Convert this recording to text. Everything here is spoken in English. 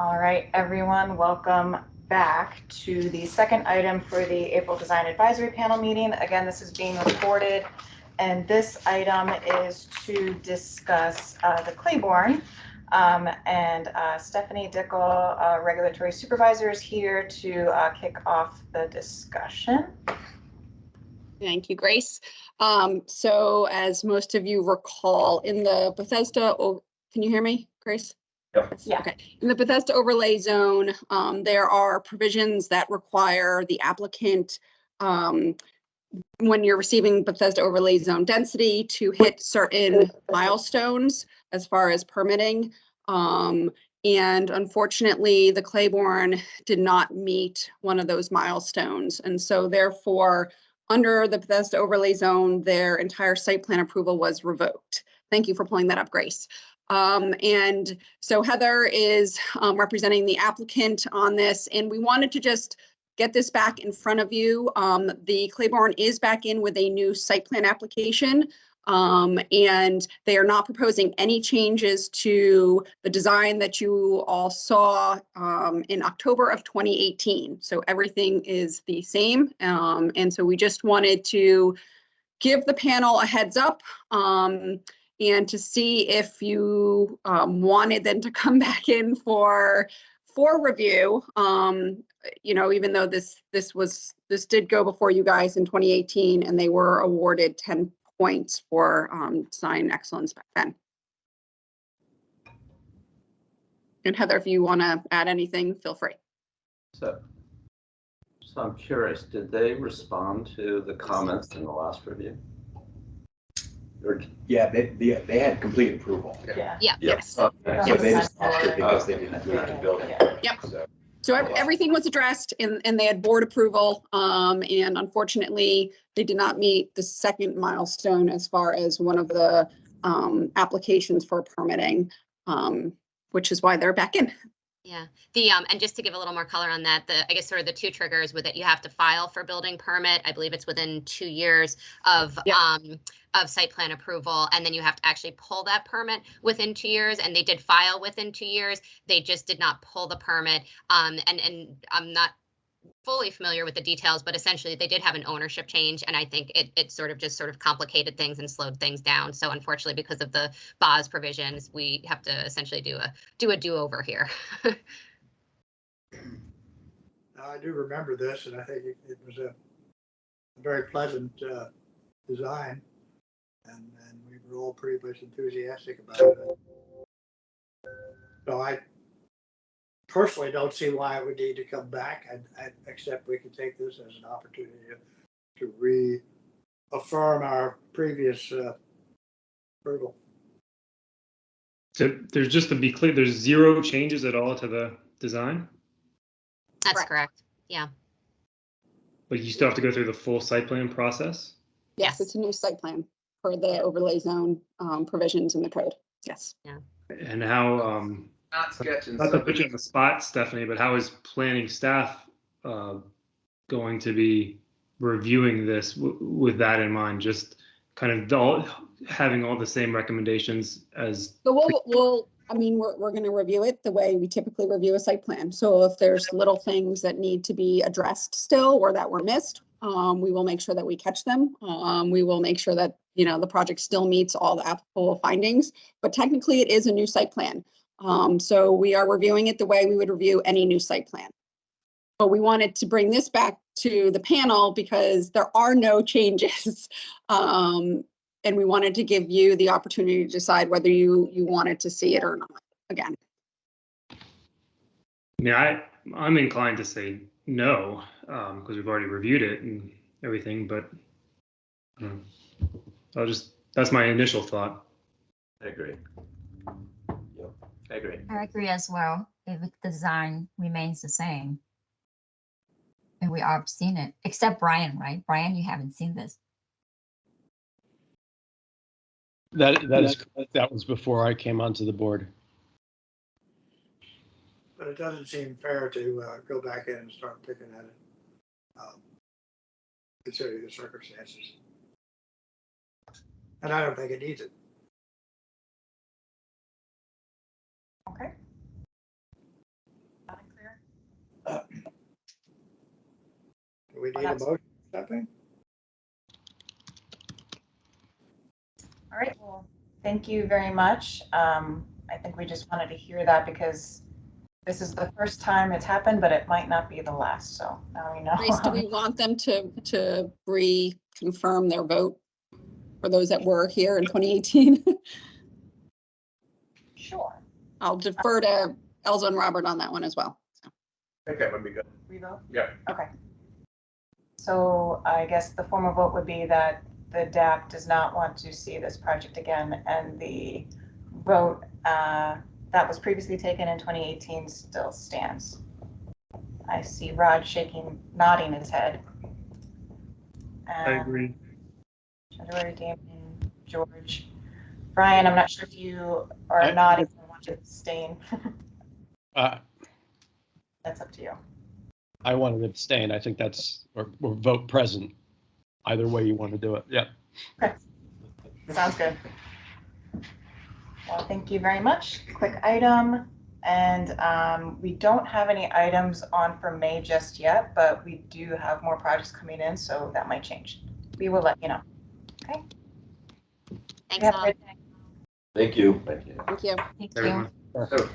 All right, everyone, welcome back to the second item for the April Design Advisory Panel meeting. Again, this is being recorded, and this item is to discuss the Claiborne. And Stephanie Dickel, Regulatory Supervisor, is here to kick off the discussion. Thank you, Grace. So as most of you recall, in the Bethesda, can you hear me, Grace? Yep. Yeah. Okay. In the Bethesda overlay zone, there are provisions that require the applicant, when you're receiving Bethesda overlay zone density, to hit certain milestones as far as permitting. And unfortunately, the Claiborne did not meet one of those milestones. And so therefore, under the Bethesda overlay zone, their entire site plan approval was revoked. Thank you for pulling that up, Grace. And so Heather is representing the applicant on this, and we wanted to just get this back in front of you. The Claiborne is back in with a new site plan application, and they are not proposing any changes to the design that you all saw in October of 2018. So everything is the same. And so we just wanted to give the panel a heads up and to see if you wanted them to come back in for review. You know, even though this did go before you guys in 2018, and they were awarded 10 points for design excellence back then. And Heather, if you want to add anything, feel free. So I'm curious, did they respond to the comments in the last review? Or, yeah, they had complete approval. Yeah. Yeah. yes. Okay. So they just lost it because they didn't move the building. Yep. So Everything was addressed, and they had board approval. And unfortunately, they did not meet the second milestone as far as one of the applications for permitting, which is why they're back in. Yeah, and just to give a little more color on that, I guess sort of the two triggers with it, you have to file for building permit. I believe it's within 2 years of site plan approval, and then you have to actually pull that permit within 2 years. And they did file within 2 years. They just did not pull the permit. And I'm not fully familiar with the details, but essentially they did have an ownership change, and I think it sort of complicated things and slowed things down. So unfortunately, because of the BOS provisions, we have to essentially do a do-over here. I do remember this, and I think it was a very pleasant design, and we were all pretty much enthusiastic about it. So I personally don't see why it would need to come back, except we could take this as an opportunity to reaffirm our previous approval. So there's, just to be clear, there's 0 changes at all to the design? That's correct. Yeah. But you still have to go through the full site plan process? Yes, it's a new site plan for the overlay zone provisions in the code. Yes. Yeah. And how, not to put you on the spot, Stephanie, but how is planning staff going to be reviewing this with that in mind? Just kind of having all the same recommendations as. So we're going to review it the way we typically review a site plan. So if there's little things that need to be addressed still or that were missed, we will make sure that we catch them. We will make sure that, the project still meets all the applicable findings, but technically it is a new site plan. So we are reviewing it the way we would review any new site plan. But we wanted to bring this back to the panel because there are no changes. And we wanted to give you the opportunity to decide whether you wanted to see it or not again. Yeah, I'm inclined to say no, because we've already reviewed it and everything, but that's my initial thought. I agree. Yep, I agree. I agree as well. If the design remains the same. And we all have seen it, except Brian, right? Brian, you haven't seen this. That is correct. That was before I came onto the board. But it doesn't seem fair to go back in and start picking at it, considering the circumstances. And I don't think it needs it. Okay. Do we need a motion or something? All right, well, thank you very much. I think we just wanted to hear that because this is the first time it's happened, but it might not be the last, so now we know. Grace, do we want them to reconfirm their vote for those that were here in 2018? Sure. I'll defer to Elza and Robert on that one as well. So. I think that would be good. Revote? Yeah. Okay. So I guess the formal vote would be that the DAP does not want to see this project again, and the vote that was previously taken in 2018 still stands. I see Rod nodding his head. I agree. Edward, Damon, George. Brian, I'm not sure if you are I- nodding or want to abstain. Uh, That's up to you. I want to abstain. I think or vote present. Either way you want to do it. Yeah. Okay. Sounds good. Well, thank you very much. Quick item. And we don't have any items on for May just yet, but we do have more projects coming in, so that might change. We will let you know. Okay. Thanks You have a all. great day. Thank you. Thank you. Thank you. Thank Everyone. you. So,